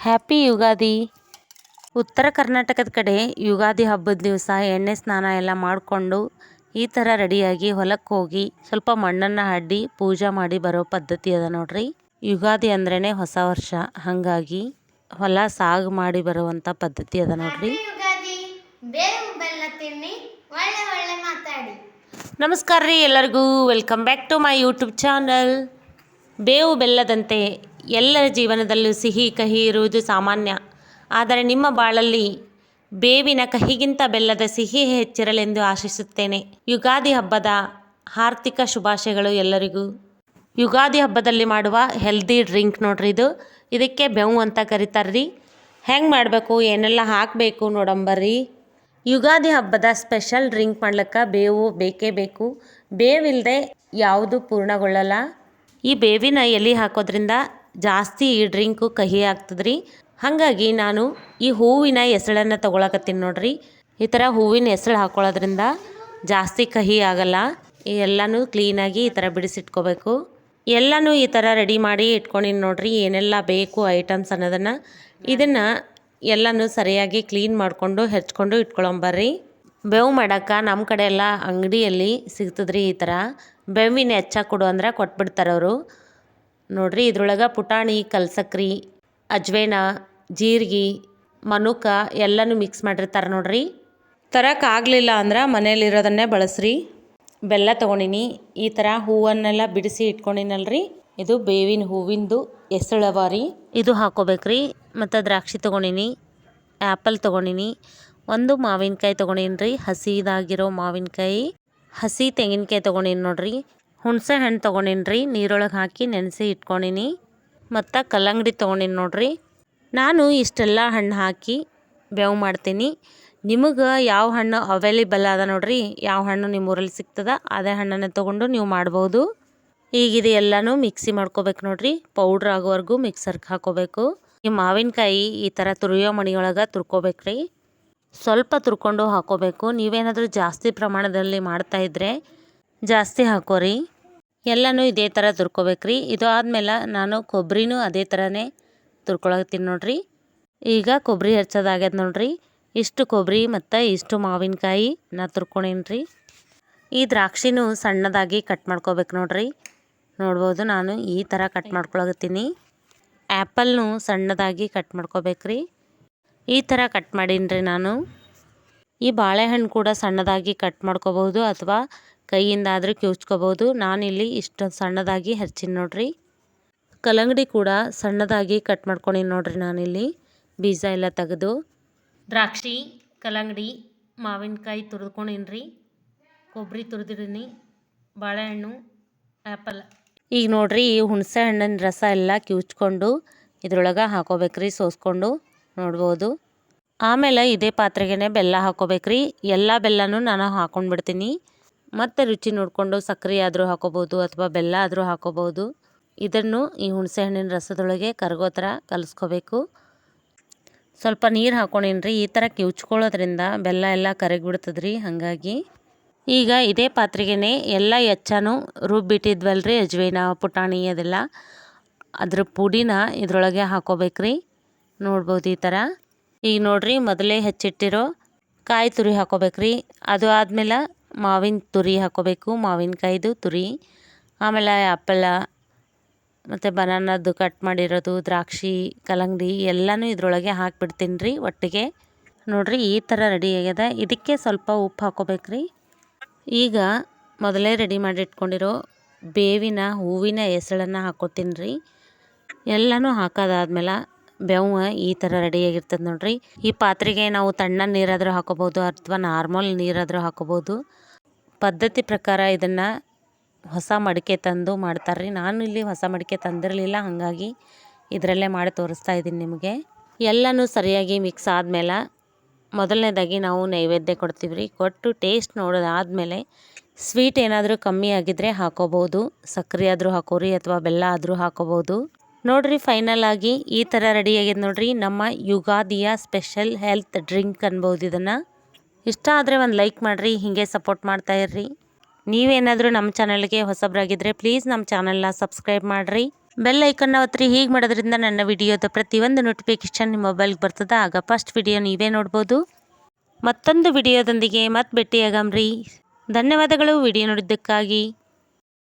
Happy Ugadi. ಉತ್ತರ ಕರ್ನಾಟಕದ ಕಡೆ ಯುಗಾದಿ ಹಬ್ಬದ ದಿವಸ ಎಣ್ಣೆ ಸ್ನಾನ ಎಲ್ಲ ಮಾಡಿಕೊಂಡು ಈ ಥರ ರೆಡಿಯಾಗಿ ಹೊಲಕ್ಕೆ ಹೋಗಿ ಸ್ವಲ್ಪ ಮಣ್ಣನ್ನು ಅಡ್ಡಿ ಪೂಜೆ ಮಾಡಿ ಬರೋ ಪದ್ಧತಿ ಅದ ನೋಡ್ರಿ. ಯುಗಾದಿ ಅಂದ್ರೇ ಹೊಸ ವರ್ಷ, ಹಾಗಾಗಿ ಹೊಲ ಸಾಗು ಮಾಡಿ ಬರುವಂಥ ಪದ್ಧತಿ ಅದ ನೋಡ್ರಿ. ನಮಸ್ಕಾರ ರೀ ಎಲ್ಲರಿಗೂ, welcome back to my YouTube channel. ಬೇವು ಬೆಲ್ಲದಂತೆ ಎಲ್ಲರ ಜೀವನದಲ್ಲೂ ಸಿಹಿ ಕಹಿ ಇರುವುದು ಸಾಮಾನ್ಯ. ಆದರೆ ನಿಮ್ಮ ಬಾಳಲ್ಲಿ ಬೇವಿನ ಕಹಿಗಿಂತ ಬೆಲ್ಲದ ಸಿಹಿ ಹೆಚ್ಚಿರಲೆಂದು ಆಶಿಸುತ್ತೇನೆ. ಯುಗಾದಿ ಹಬ್ಬದ ಆರ್ಥಿಕ ಶುಭಾಶಯಗಳು ಎಲ್ಲರಿಗೂ. ಯುಗಾದಿ ಹಬ್ಬದಲ್ಲಿ ಮಾಡುವ ಹೆಲ್ದಿ ಡ್ರಿಂಕ್ ನೋಡ್ರಿ ಇದು. ಇದಕ್ಕೆ ಬೇವು ಅಂತ ಕರೀತಾರ್ರಿ. ಹೆಂಗೆ ಮಾಡಬೇಕು, ಏನೆಲ್ಲ ಹಾಕಬೇಕು ನೋಡಂಬರ್ರಿ. ಯುಗಾದಿ ಹಬ್ಬದ ಸ್ಪೆಷಲ್ ಡ್ರಿಂಕ್ ಮಾಡ್ಲಿಕ್ಕೆ ಬೇವು ಬೇಕೇ ಬೇಕು. ಬೇವಿಲ್ಲದೆ ಯಾವುದು ಪೂರ್ಣಗೊಳ್ಳಲ್ಲ. ಈ ಬೇವಿನ ಎಲೆ ಹಾಕೋದ್ರಿಂದ ಜಾಸ್ತಿ ಈ ಡ್ರಿಂಕು ಕಹಿ ಆಗ್ತದ್ರಿ. ಹಾಗಾಗಿ ನಾನು ಈ ಹೂವಿನ ಎಸಳನ್ನು ತೊಗೊಳಕತ್ತೀನಿ ನೋಡ್ರಿ. ಈ ಥರ ಹೂವಿನ ಎಸಳು ಹಾಕೊಳ್ಳೋದ್ರಿಂದ ಜಾಸ್ತಿ ಕಹಿ ಆಗಲ್ಲ. ಎಲ್ಲನೂ ಕ್ಲೀನಾಗಿ ಈ ಥರ ಬಿಡಿಸಿಟ್ಕೋಬೇಕು. ಎಲ್ಲನೂ ಈ ಥರ ರೆಡಿ ಮಾಡಿ ಇಟ್ಕೊಂಡಿನಿ ನೋಡ್ರಿ. ಏನೆಲ್ಲ ಬೇಕು ಐಟಮ್ಸ್ ಅನ್ನೋದನ್ನು ಇದನ್ನು ಎಲ್ಲನೂ ಸರಿಯಾಗಿ ಕ್ಲೀನ್ ಮಾಡಿಕೊಂಡು ಹೆಚ್ಕೊಂಡು ಇಟ್ಕೊಳಂಬರ್ರಿ. ಬೇವು ಮಾಡೋಕೆ ನಮ್ಮ ಕಡೆ ಎಲ್ಲ ಅಂಗಡಿಯಲ್ಲಿ ಸಿಗ್ತದ್ರಿ. ಈ ಥರ ಬೇವಿನ ಹೆಚ್ಚ ಕೊಡು ಅಂದ್ರೆ ಕೊಟ್ಬಿಡ್ತಾರೆ ಅವರು ನೋಡ್ರಿ. ಇದ್ರೊಳಗೆ ಪುಟಾಣಿ, ಕಲ್ಸಕ್ರಿ, ಅಜ್ವೇನ, ಜೀರಿಗೆ, ಮನುಕ ಎಲ್ಲನೂ ಮಿಕ್ಸ್ ಮಾಡಿರ್ತಾರೆ ನೋಡ್ರಿ. ತರೋಕ್ಕಾಗಲಿಲ್ಲ ಅಂದ್ರೆ ಮನೇಲಿರೋದನ್ನೇ ಬಳಸ್ರಿ. ಬೆಲ್ಲ ತೊಗೊಂಡಿನಿ. ಈ ಥರ ಹೂವನ್ನೆಲ್ಲ ಬಿಡಿಸಿ ಇಟ್ಕೊಂಡಿನಲ್ರಿ. ಇದು ಬೇವಿನ ಹೂವಿಂದು ಎಸಳವಾರಿ, ಇದು ಹಾಕೋಬೇಕ್ರಿ. ಮತ್ತು ದ್ರಾಕ್ಷಿ ತೊಗೊಂಡಿನಿ, ಆ್ಯಪಲ್ ತೊಗೊಂಡಿನಿ, ಒಂದು ಮಾವಿನಕಾಯಿ ತೊಗೊಂಡಿನಿ ರೀ, ಹಸಿದಾಗಿರೋ ಮಾವಿನಕಾಯಿ, ಹಸಿ ತೆಂಗಿನಕಾಯಿ ತೊಗೊಂಡಿನಿ ನೋಡ್ರಿ. ಹುಣಸೆ ಹಣ್ಣು ತೊಗೊಂಡಿನಿ ರೀ, ನೀರೊಳಗೆ ಹಾಕಿ ನೆನೆಸಿ ಇಟ್ಕೊಂಡಿನಿ. ಮತ್ತು ಕಲ್ಲಂಗಡಿ ತೊಗೊಂಡಿನಿ ನೋಡ್ರಿ. ನಾನು ಇಷ್ಟೆಲ್ಲ ಹಣ್ಣು ಹಾಕಿ ಬೇವು ಮಾಡ್ತೀನಿ. ನಿಮಗೆ ಯಾವ ಹಣ್ಣು ಅವೈಲೇಬಲ್ ಅದ ನೋಡ್ರಿ, ಯಾವ ಹಣ್ಣು ನಿಮ್ಮ ಊರಲ್ಲಿ ಸಿಗ್ತದ ಅದೇ ಹಣ್ಣನ್ನು ತೊಗೊಂಡು ನೀವು ಮಾಡ್ಬೋದು. ಈಗ ಇದು ಎಲ್ಲನೂ ಮಿಕ್ಸಿ ಮಾಡ್ಕೋಬೇಕು ನೋಡ್ರಿ. ಪೌಡ್ರ್ ಆಗೋವರೆಗೂ ಮಿಕ್ಸರ್ಗೆ ಹಾಕೋಬೇಕು. ಈ ಮಾವಿನಕಾಯಿ ಈ ಥರ ತುರಿಯೋ ಮಣಿಯೊಳಗೆ ತುರ್ಕೋಬೇಕ್ರಿ. ಸ್ವಲ್ಪ ತುರ್ಕೊಂಡು ಹಾಕೋಬೇಕು. ನೀವೇನಾದರೂ ಜಾಸ್ತಿ ಪ್ರಮಾಣದಲ್ಲಿ ಮಾಡ್ತಾಯಿದ್ರೆ ಜಾಸ್ತಿ ಹಾಕೋರಿ. ಎಲ್ಲನೂ ಇದೇ ಥರ ತುರ್ಕೋಬೇಕ್ರಿ. ಇದು ಆದಮೇಲೆ ನಾನು ಕೊಬ್ಬರಿನೂ ಅದೇ ಥರನೇ ತುರ್ಕೊಳತ್ತೀನಿ ನೋಡ್ರಿ. ಈಗ ಕೊಬ್ಬರಿ ಹೆಚ್ಚೋದಾಗ್ಯದ ನೋಡ್ರಿ. ಇಷ್ಟು ಕೊಬ್ಬರಿ ಮತ್ತು ಇಷ್ಟು ಮಾವಿನಕಾಯಿ ನಾ ತುರ್ಕೊಂಡೀನಿ ರೀ. ಈ ದ್ರಾಕ್ಷಿನೂ ಸಣ್ಣದಾಗಿ ಕಟ್ ಮಾಡ್ಕೋಬೇಕು ನೋಡ್ರಿ. ನೋಡ್ಬೋದು ನಾನು ಈ ಥರ ಕಟ್ ಮಾಡ್ಕೊಳತ್ತೀನಿ. ಆ್ಯಪಲ್ನು ಸಣ್ಣದಾಗಿ ಕಟ್ ಮಾಡ್ಕೋಬೇಕ್ರಿ. ಈ ಥರ ಕಟ್ ಮಾಡೀನಿ ರೀ ನಾನು. ಈ ಬಾಳೆಹಣ್ಣು ಕೂಡ ಸಣ್ಣದಾಗಿ ಕಟ್ ಮಾಡ್ಕೋಬೋದು ಅಥವಾ ಕೈಯಿಂದ ಆದರೂ ಕಿವುಚ್ಕೋಬೋದು. ನಾನಿಲ್ಲಿ ಇಷ್ಟು ಸಣ್ಣದಾಗಿ ಹೆಚ್ಚಿನಿ ನೋಡ್ರಿ. ಕಲ್ಲಂಗಡಿ ಕೂಡ ಸಣ್ಣದಾಗಿ ಕಟ್ ಮಾಡ್ಕೊಂಡಿನಿ ನೋಡ್ರಿ ನಾನಿಲ್ಲಿ, ಬೀಜ ಎಲ್ಲ ತೆಗೆದು. ದ್ರಾಕ್ಷಿ, ಕಲ್ಲಂಗಡಿ, ಮಾವಿನಕಾಯಿ ತುರಿದ್ಕೊಂಡಿನಿ ರೀ, ಕೊಬ್ಬರಿ ತುರಿದಿದ್ದೀನಿ, ಬಾಳೆಹಣ್ಣು, ಆ್ಯಪಲ್. ಈಗ ನೋಡ್ರಿ ಈ ಹುಣಸೆ ಹಣ್ಣಿನ ರಸ ಎಲ್ಲ ಕಿವುಚ್ಕೊಂಡು ಇದ್ರೊಳಗೆ ಹಾಕೋಬೇಕ್ರಿ, ಸೋಸ್ಕೊಂಡು ನೋಡ್ಬೋದು. ಆಮೇಲೆ ಇದೇ ಪಾತ್ರೆಗೆ ಬೆಲ್ಲ ಹಾಕೋಬೇಕ್ರಿ. ಎಲ್ಲ ಬೆಲ್ಲನೂ ನಾನು ಹಾಕೊಂಡ್ಬಿಡ್ತೀನಿ. ಮತ್ತು ರುಚಿ ನೋಡಿಕೊಂಡು ಸಕ್ಕರೆ ಆದರೂ ಹಾಕೋಬೋದು ಅಥವಾ ಬೆಲ್ಲ ಆದರೂ ಹಾಕೋಬೋದು. ಇದನ್ನು ಈ ಹುಣಸೆ ಹಣ್ಣಿನ ರಸದೊಳಗೆ ಕರಗೋ ಥರ ಕಲಿಸ್ಕೋಬೇಕು. ಸ್ವಲ್ಪ ನೀರು ಹಾಕೊಂಡೀನಿ ರೀ. ಈ ಥರ ಕಿವುಚ್ಕೊಳ್ಳೋದ್ರಿಂದ ಬೆಲ್ಲ ಎಲ್ಲ ಕರಗಿಬಿಡ್ತದ್ರಿ. ಹಾಗಾಗಿ ಈಗ ಇದೇ ಪಾತ್ರೆಗೆ ಎಲ್ಲ ಹೆಚ್ಚಾನು ರುಬ್ಬಿಟ್ಟಿದ್ವಲ್ರಿ, ಅಜ್ವೇನ, ಪುಟಾಣಿ ಅದೆಲ್ಲ, ಅದ್ರ ಪುಡಿನ ಇದ್ರೊಳಗೆ ಹಾಕೋಬೇಕ್ರಿ. ನೋಡ್ಬೋದು ಈ ಥರ. ಈಗ ನೋಡ್ರಿ ಮೊದಲೇ ಹೆಚ್ಚಿಟ್ಟಿರೋ ಕಾಯಿ ತುರಿ ಹಾಕೋಬೇಕ್ರಿ. ಅದು ಆದಮೇಲೆ ಮಾವಿನ ತುರಿ ಹಾಕೋಬೇಕು, ಮಾವಿನಕಾಯ್ದು ತುರಿ. ಆಮೇಲೆ ಆ್ಯಪಲ ಮತ್ತು ಬನಾನದ್ದು ಕಟ್ ಮಾಡಿರೋದು, ದ್ರಾಕ್ಷಿ, ಕಲ್ಲಂಗಡಿ ಎಲ್ಲನೂ ಇದ್ರೊಳಗೆ ಹಾಕಿಬಿಡ್ತೀನಿ ರೀ ಒಟ್ಟಿಗೆ. ನೋಡ್ರಿ ಈ ಥರ ರೆಡಿ ಆಗ್ಯದ. ಇದಕ್ಕೆ ಸ್ವಲ್ಪ ಉಪ್ಪು ಹಾಕೋಬೇಕ್ರಿ. ಈಗ ಮೊದಲೇ ರೆಡಿ ಮಾಡಿ ಇಟ್ಕೊಂಡಿರೋ ಬೇವಿನ ಹೂವಿನ ಎಸಳನ್ನು ಹಾಕೋತೀನಿ ರೀ. ಎಲ್ಲನೂ ಹಾಕೋದಾದ್ಮೇಲೆ ಬೇವು ಈ ಥರ ರೆಡಿಯಾಗಿರ್ತದೆ ನೋಡ್ರಿ. ಈ ಪಾತ್ರೆಗೆ ನಾವು ತಣ್ಣನೆ ನೀರಾದರೂ ಹಾಕೋಬೋದು ಅಥವಾ ನಾರ್ಮಲ್ ನೀರಾದರೂ ಹಾಕೋಬೋದು. ಪದ್ಧತಿ ಪ್ರಕಾರ ಇದನ್ನು ಹೊಸ ಮಡಿಕೆ ತಂದು ಮಾಡ್ತಾರೆ ರೀ. ನಾನು ಇಲ್ಲಿ ಹೊಸ ಮಡಿಕೆ ತಂದಿರಲಿಲ್ಲ, ಹಾಗಾಗಿ ಇದರಲ್ಲೇ ಮಾಡಿ ತೋರಿಸ್ತಾ ಇದ್ದೀನಿ ನಿಮಗೆ. ಎಲ್ಲನೂ ಸರಿಯಾಗಿ ಮಿಕ್ಸ್ ಆದಮೇಲೆ ಮೊದಲನೇದಾಗಿ ನಾವು ನೈವೇದ್ಯ ಕೊಡ್ತೀವಿ ರೀ. ಕೊಟ್ಟು ಟೇಸ್ಟ್ ನೋಡೋದಾದಮೇಲೆ ಸ್ವೀಟ್ ಏನಾದರೂ ಕಮ್ಮಿ ಆಗಿದ್ದರೆ ಹಾಕೋಬೋದು. ಸಕ್ಕರೆ ಆದರೂ ಹಾಕೋರಿ ಅಥವಾ ಬೆಲ್ಲ ಆದರೂ ಹಾಕೋಬೋದು. ನೋಡ್ರಿ ಫೈನಲ್ ಆಗಿ ಈ ಥರ ರೆಡಿಯಾಗಿದೆ ನೋಡ್ರಿ ನಮ್ಮ ಯುಗಾದಿಯ ಸ್ಪೆಷಲ್ ಹೆಲ್ತ್ ಡ್ರಿಂಕ್ ಅನ್ಬೋದು ಇದನ್ನು. ಇಷ್ಟ ಆದರೆ ಒಂದು ಲೈಕ್ ಮಾಡಿರಿ, ಹೀಗೆ ಸಪೋರ್ಟ್ ಮಾಡ್ತಾಯಿರ್ರಿ. ನೀವೇನಾದರೂ ನಮ್ಮ ಚಾನಲ್ಗೆ ಹೊಸಬರಾಗಿದ್ದರೆ ಪ್ಲೀಸ್ ನಮ್ಮ ಚಾನಲ್ನ ಸಬ್ಸ್ಕ್ರೈಬ್ ಮಾಡಿರಿ. ಬೆಲ್ ಐಕನ್ನ ಒತ್ತಿರಿ. ಹೀಗೆ ಮಾಡೋದ್ರಿಂದ ನನ್ನ ವಿಡಿಯೋದ ಪ್ರತಿಯೊಂದು ನೋಟಿಫಿಕೇಷನ್ ನಿಮ್ಮ ಮೊಬೈಲ್ಗೆ ಬರ್ತದೆ. ಆಗ ಫಸ್ಟ್ ವಿಡಿಯೋ ನೀವೇ ನೋಡ್ಬೋದು. ಮತ್ತೊಂದು ವಿಡಿಯೋದೊಂದಿಗೆ ಮತ್ತೆ ಭೇಟಿಯಾಗಮ್ರಿ. ಧನ್ಯವಾದಗಳು ವಿಡಿಯೋ ನೋಡಿದ್ದಕ್ಕಾಗಿ.